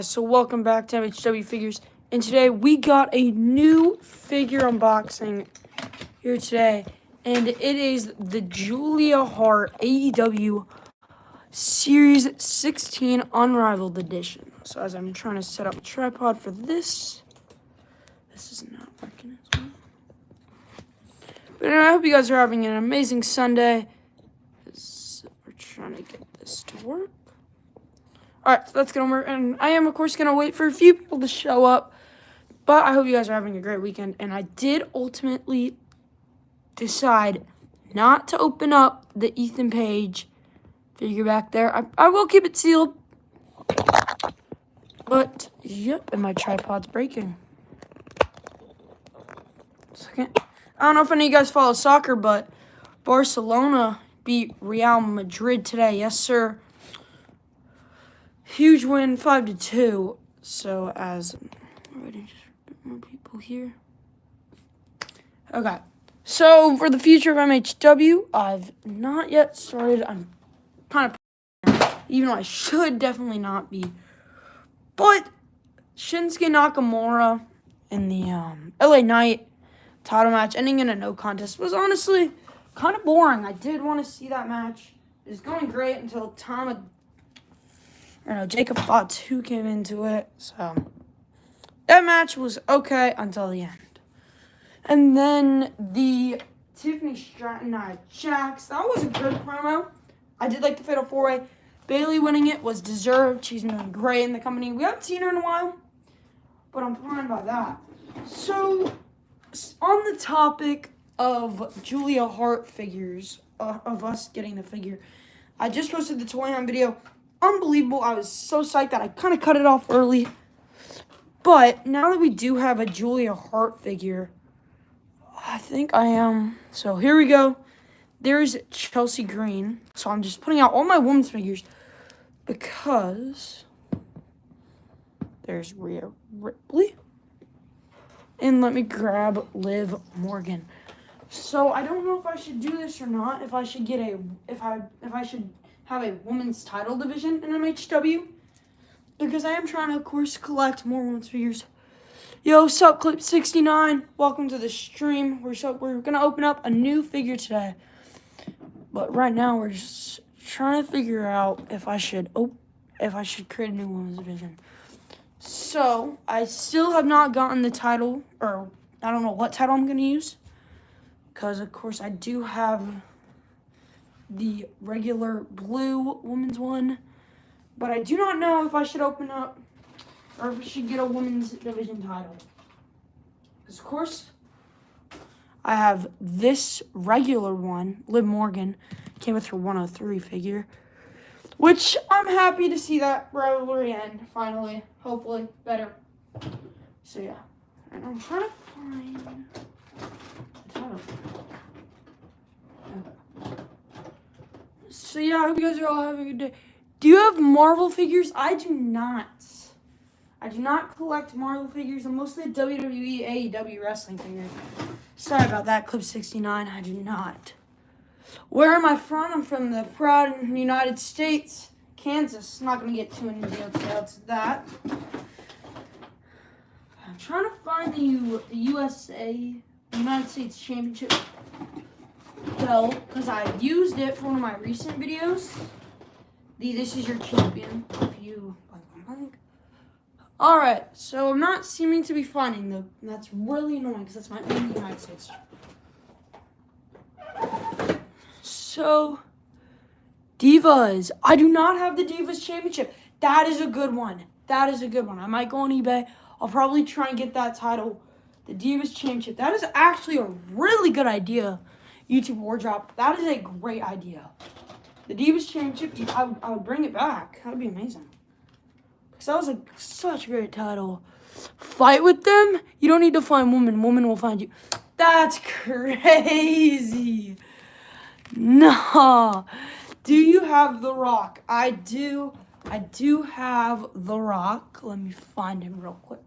So welcome back to MHW Figures, and today we got a new figure unboxing here today, and it is the Julia Hart AEW Series 16 Unrivaled Edition. So as I'm trying to set up a tripod for this is not working as well. But anyway, I hope you guys are having an amazing Sunday. We're trying to get this to work. Alright, so that's going to work, and I am, of course, going to wait for a few people to show up, but I hope you guys are having a great weekend, and I did ultimately decide not to open up the Ethan Page figure back there. I will keep it sealed, but, yep, and my tripod's breaking. Second. I don't know if any of you guys follow soccer, but Barcelona beat Real Madrid today. Yes, sir. Huge win, 5-2. So as already just a bit more people here. Okay. So for the future of MHW, I've not yet started. I'm kind of, even though I should definitely not be. But Shinsuke Nakamura in the LA Knight title match ending in a no contest was honestly kind of boring. I did want to see that match. It was going great until Jacob Fotts who came into it. So that match was okay until the end. And then the Tiffany Stratton Jax, that was a good promo. I did like the Fatal 4-Way. Bayley winning it was deserved. She's been doing great in the company. We haven't seen her in a while, but I'm fine by that. So on the topic of Julia Hart figures, of us getting the figure, I just posted the Toy Hunt video. Unbelievable. I was so psyched that I kind of cut it off early. But now that we do have a Julia Hart figure, I think I am. So here we go. There's Chelsea Green. So I'm just putting out all my women's figures because there's Rhea Ripley. And let me grab Liv Morgan. So I don't know if I should do this or not. If I should get if I should have a women's title division in MHW, because I am trying to, of course, collect more women's figures. Yo, sup, Clip 69? Welcome to the stream. We're gonna open up a new figure today, but right now we're just trying to figure out if I should create a new women's division. So I still have not gotten the title, or I don't know what title I'm gonna use, because of course I do have the regular blue women's one, but I do not know if I should open up or if I should get a women's division title. Because of course I have this regular one, Liv Morgan, came with her 103 figure, which I'm happy to see that rivalry end finally, hopefully better. So yeah, and I'm trying to find the title. So yeah, I hope you guys are all having a good day. Do you have Marvel figures? I do not. I do not collect Marvel figures. I'm mostly a WWE, AEW wrestling figures. Sorry about that, Clip 69. I do not. Where am I from? I'm from the proud United States, Kansas. Not going to get too into details of that. I'm trying to find the USA, United States Championship belt, because I used it for one of my recent videos. This is your champion. If you like. Alright, so I'm not seeming to be finding them. And that's really annoying because that's my only United States. So, Divas. I do not have the Divas Championship. That is a good one. That is a good one. I might go on eBay. I'll probably try and get that title. The Divas Championship. That is actually a really good idea. YouTube Wardrop. That is a great idea. The Divas Championship, I would bring it back. That would be amazing. Because that was such a great title. Fight with them? You don't need to find women. Women will find you. That's crazy. No. Do you have The Rock? I do. I do have The Rock. Let me find him real quick.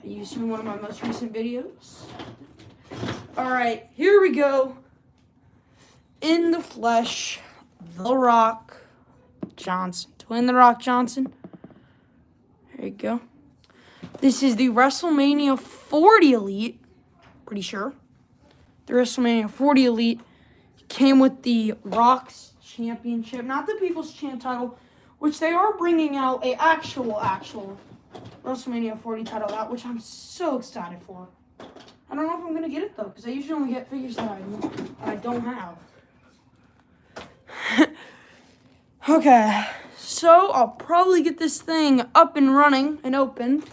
I used him in one of my most recent videos. Alright, here we go. In the flesh, The Rock Johnson. Dwayne The Rock Johnson. There you go. This is the WrestleMania 40 Elite. Pretty sure. The WrestleMania 40 Elite came with the Rock's Championship, not the People's Champ title, which they are bringing out a actual WrestleMania 40 title out, which I'm so excited for. I don't know if I'm going to get it, though, because I usually only get figures that I don't have. Okay, so I'll probably get this thing up and running and open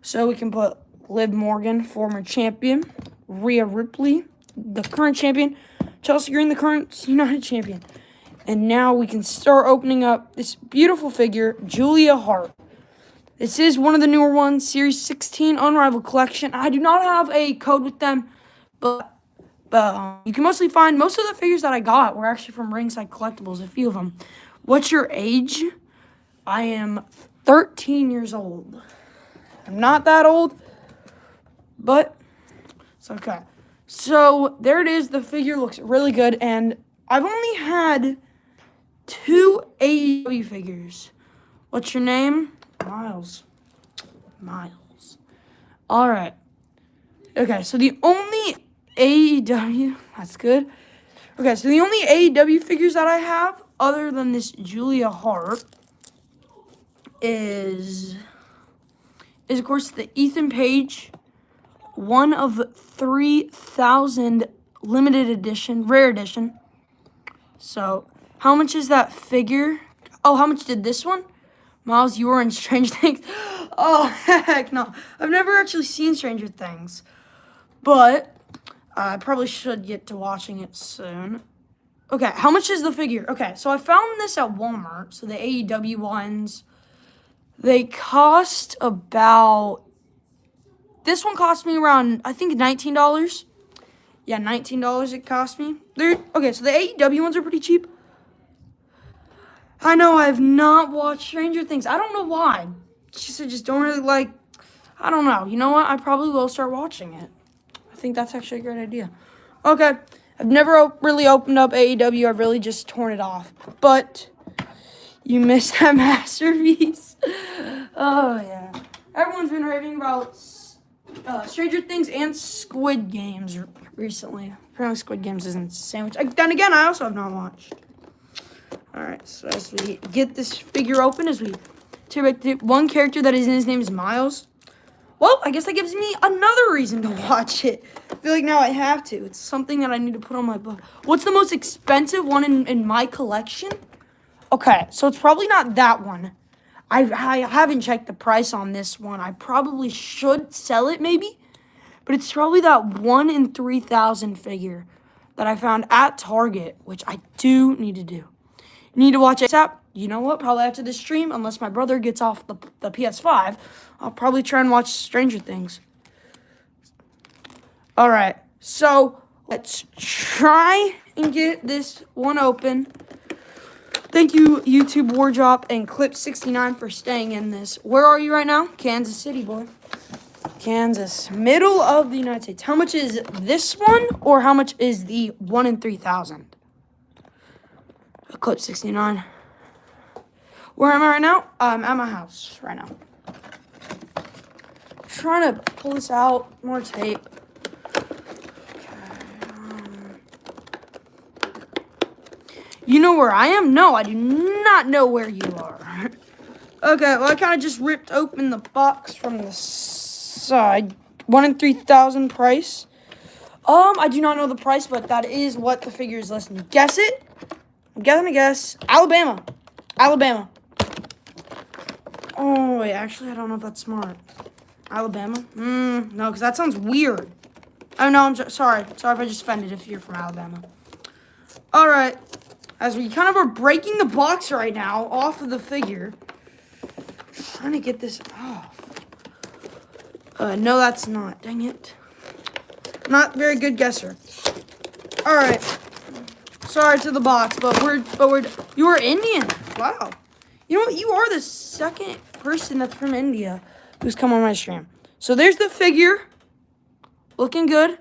so we can put Liv Morgan, former champion, Rhea Ripley, the current champion, Chelsea Green, the current United champion. And now we can start opening up this beautiful figure, Julia Hart. This is one of the newer ones, Series 16 Unrivaled Collection. I do not have a code with them, but you can mostly find most of the figures that I got were actually from Ringside Collectibles, a few of them. What's your age? I am 13 years old. I'm not that old, but it's okay. So there it is. The figure looks really good, and I've only had 2 AEW figures. What's your name? Miles. All right. Okay, so the only AEW, that's good. Okay, so the only AEW figures that I have, other than this Julia Hart, is of course the Ethan Page, one of 3,000 limited edition, rare edition. So, how much is that figure? Oh, how much did this one? Miles, you were in Stranger Things. Oh, heck no. I've never actually seen Stranger Things. But I probably should get to watching it soon. Okay, how much is the figure? Okay, so I found this at Walmart. So the AEW ones, they cost about... This one cost me around, I think, $19. Yeah, $19 it cost me. Okay, so the AEW ones are pretty cheap. I know I have not watched Stranger Things. I don't know why. I just don't really like... I don't know. You know what? I probably will start watching it. I think that's actually a great idea. Okay. I've never really opened up AEW. I've really just torn it off. But you missed that masterpiece. Oh, yeah. Everyone's been raving about Stranger Things and Squid Games recently. Apparently Squid Games is insane. Which, then again, I also have not watched. All right. So as we get this figure open, as we take back the one character that is in his name is Miles. Well, I guess that gives me another reason to watch it. I feel like now I have to. It's something that I need to put on my book. What's the most expensive one in my collection? Okay, so it's probably not that one. I haven't checked the price on this one. I probably should sell it maybe. But it's probably that 1 in 3,000 figure that I found at Target, which I do need to do. You need to watch ASAP. You know what? Probably after this stream, unless my brother gets off the PS5, I'll probably try and watch Stranger Things. All right. So let's try and get this one open. Thank you, YouTube Wardrop and Clip69 for staying in this. Where are you right now? Kansas City, boy. Kansas. Middle of the United States. How much is this one, or how much is the 1 in 3,000? Clip69. Where am I right now? I'm at my house right now. Trying to pull this out. More tape. You know where I am? No, I do not know where you are. Okay, well, I kind of just ripped open the box from the side. 1 in 3,000 price. I do not know the price, but that is what the figure is listed. Guess it? I'm gonna guess. Alabama. Oh, wait, actually, I don't know if that's smart. Alabama? No, because that sounds weird. Oh, no, I'm sorry. Sorry if I just offended if you're from Alabama. All right. As we kind of are breaking the box right now off of the figure. Trying to get this off. No, that's not. Dang it. Not very good guesser. All right. Sorry to the box, but you are Indian. Wow. You know what? You are the second person that's from India who's come on my stream. So there's the figure. Looking good.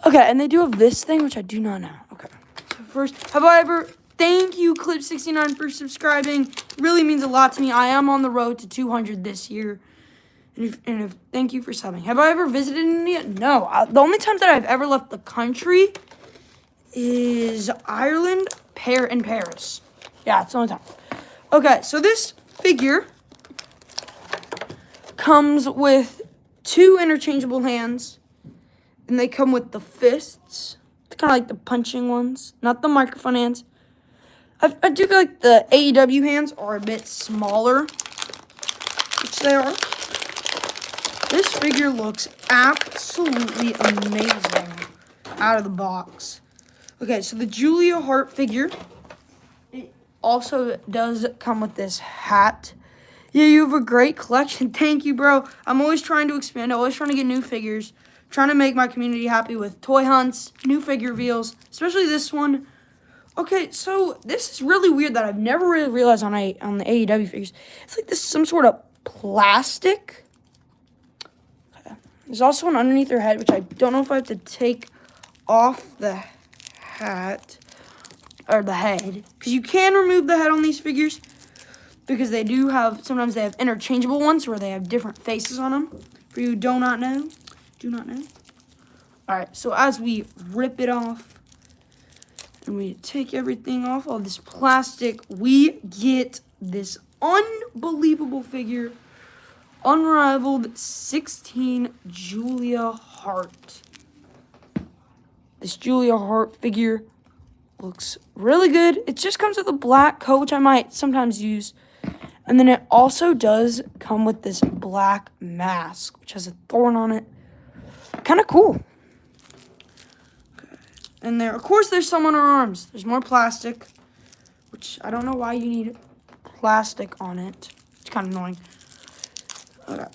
Okay, and they do have this thing, which I do not know. Okay. So first, have I ever... thank you, Clip69, for subscribing. It really means a lot to me. I am on the road to 200 this year. And thank you for subbing. Have I ever visited India? No. The only time that I've ever left the country is Ireland, and Paris. Yeah, it's the only time. Okay, so this figure comes with 2 interchangeable hands. And they come with the fists. It's kind of like the punching ones, not the microphone hands. I do feel like the AEW hands are a bit smaller, which they are. This figure looks absolutely amazing out of the box. Okay, so the Julia Hart figure, it also does come with this hat. Yeah, you have a great collection. Thank you, bro. I'm always trying to expand. I'm always trying to get new figures. Trying to make my community happy with toy hunts, new figure reveals, especially this one. Okay, so this is really weird that I've never really realized on the AEW figures. It's like this is some sort of plastic. Okay. There's also one underneath their head, which I don't know if I have to take off the hat or the head, because you can remove the head on these figures, because they do have, sometimes they have interchangeable ones where they have different faces on them. For you who do not know. All right, so as we rip it off and we take everything off, all this plastic, we get this unbelievable figure, unrivaled 16 Julia Hart. This Julia Hart figure looks really good. It just comes with a black coat, which I might sometimes use. And then it also does come with this black mask, which has a thorn on it. Kind of cool. Okay. And there, of course, there's some on her arms. There's more plastic, which I don't know why you need plastic on it. It's kind of annoying. Okay.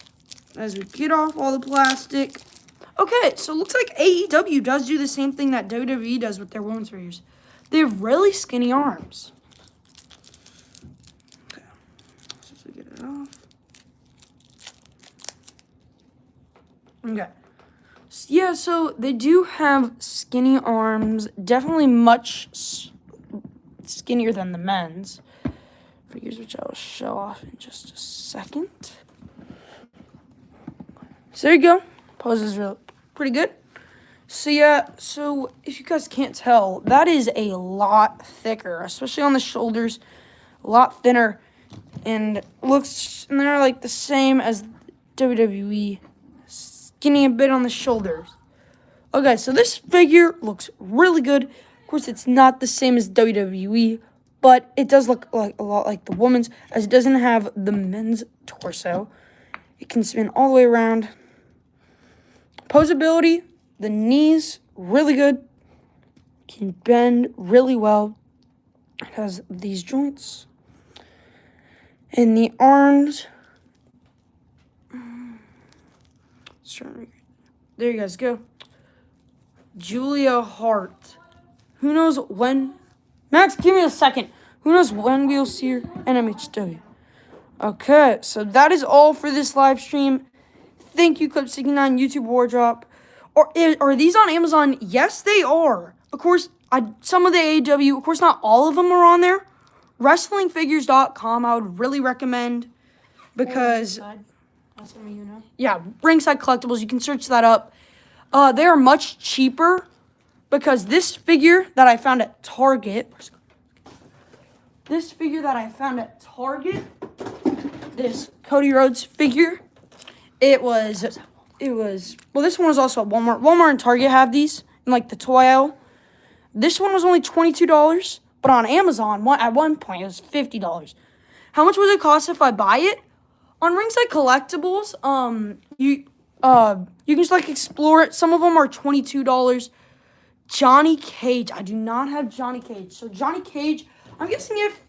As we get off all the plastic. Okay, so it looks like AEW does do the same thing that WWE does with their women's figures. They have really skinny arms. Okay. So we get it off. Okay. Yeah, so they do have skinny arms. Definitely much skinnier than the men's figures, which I will show off in just a second. So there you go. Pose is real pretty good. So yeah, so if you guys can't tell, that is a lot thicker, especially on the shoulders. A lot thinner, and they're like the same as WWE. Skinny a bit on the shoulders. Okay, so this figure looks really good. Of course, it's not the same as WWE, but it does look like a lot like the woman's, as it doesn't have the men's torso. It can spin all the way around. Posability, the knees, really good. Can bend really well. It has these joints. And the arms. There you guys go. Julia Hart. Who knows when? Max, give me a second. Who knows when we'll see her in MHW? Okay, so that is all for this live stream. Thank you, Clip69 YouTube Wardrop. Are these on Amazon? Yes, they are. Of course, some of the AEW, of course, not all of them are on there. WrestlingFigures.com, I would really recommend, because yeah, Ringside Collectibles, you can search that up. They are much cheaper, because this figure that I found at Target, this Cody Rhodes figure, well, this one was also at Walmart. Walmart and Target have these in like the toy aisle. This one was only $22, but on Amazon, at one point, it was $50. How much would it cost if I buy it? On Ringside Collectibles, you can just like explore it. Some of them are $22. Johnny Cage. I do not have Johnny Cage. So Johnny Cage, I'm guessing if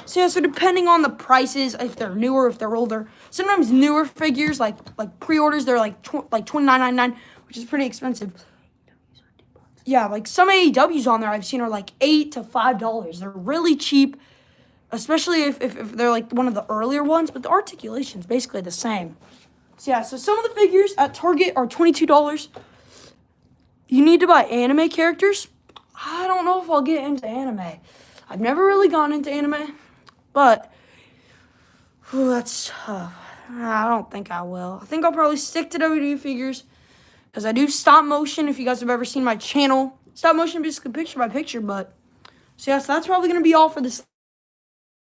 so depending on the prices, if they're newer, if they're older. Sometimes newer figures, like pre-orders, they're like $29.99, which is pretty expensive. Yeah, like some AEWs on there I've seen are like $8 to $5. They're really cheap, especially if they're like one of the earlier ones, but the articulation's basically the same. So yeah, so some of the figures at Target are $22. You need to buy anime characters. I don't know if I'll get into anime. I've never really gone into anime, but that's tough. I don't think I will. I think I'll probably stick to WWE figures because I do stop motion. If you guys have ever seen my channel, stop motion basically picture by picture. But so yes, that's probably gonna be all for this